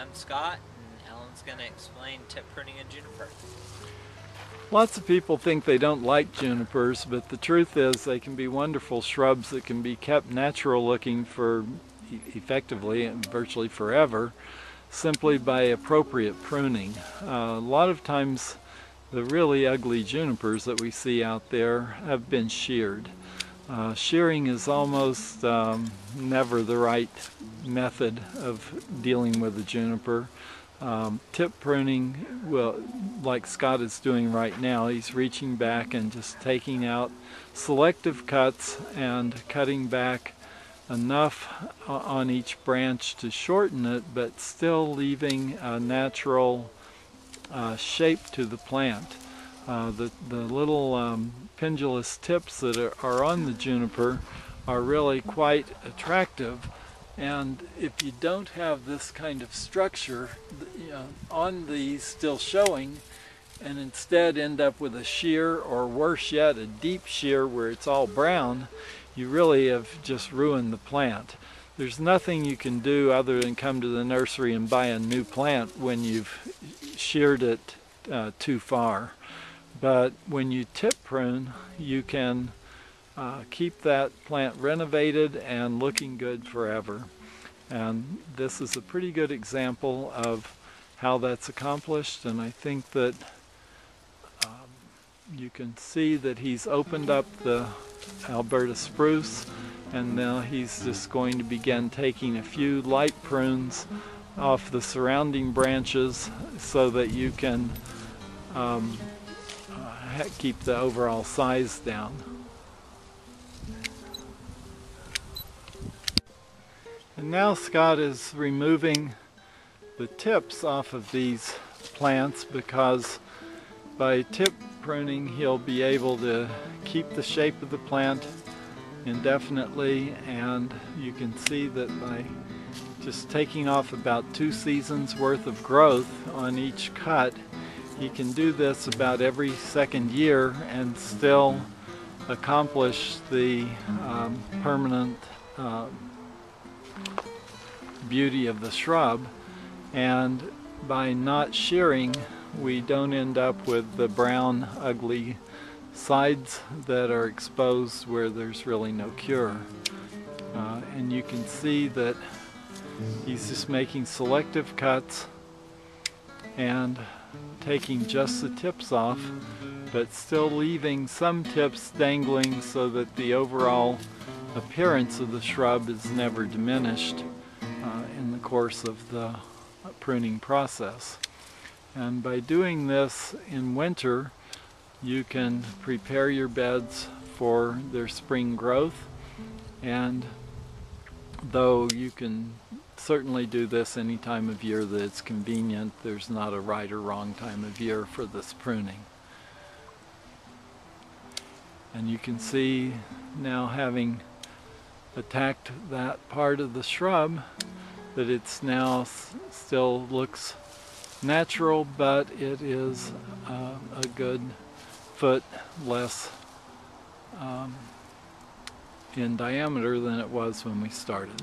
I'm Scott, and Ellen's going to explain tip pruning in juniper. Lots of people think they don't like junipers, but the truth is they can be wonderful shrubs that can be kept natural looking for effectively and virtually forever simply by appropriate pruning. A lot of times the really ugly junipers that we see out there have been sheared. Shearing is almost never the right method of dealing with a juniper. Tip pruning, well, like Scott is doing right now, he's reaching back and just taking out selective cuts and cutting back enough on each branch to shorten it, but still leaving a natural shape to the plant. The little pendulous tips that are on the juniper are really quite attractive, and if you don't have this kind of structure on these still showing, and instead end up with a shear, or worse yet, a deep shear where it's all brown, you really have just ruined the plant. There's nothing you can do other than come to the nursery and buy a new plant when you've sheared it too far. But when you tip prune, you can keep that plant renovated and looking good forever. And this is a pretty good example of how that's accomplished, and I think that you can see that he's opened up the Alberta spruce, and now he's just going to begin taking a few light prunes off the surrounding branches so that you can keep the overall size down. And now Scott is removing the tips off of these plants, because by tip pruning he'll be able to keep the shape of the plant indefinitely, and you can see that by just taking off about 2 seasons worth of growth on each cut, he can do this about every second year and still accomplish the permanent beauty of the shrub. And by not shearing, we don't end up with the brown, ugly sides that are exposed where there's really no cure. And you can see that he's just making selective cuts and taking just the tips off, but still leaving some tips dangling so that the overall appearance of the shrub is never diminished in the course of the pruning process. And by doing this in winter, you can prepare your beds for their spring growth, and though you can certainly do this any time of year that it's convenient, there's not a right or wrong time of year for this pruning. And you can see now, having attacked that part of the shrub, that it's now still looks natural, but it is a good foot less in diameter than it was when we started.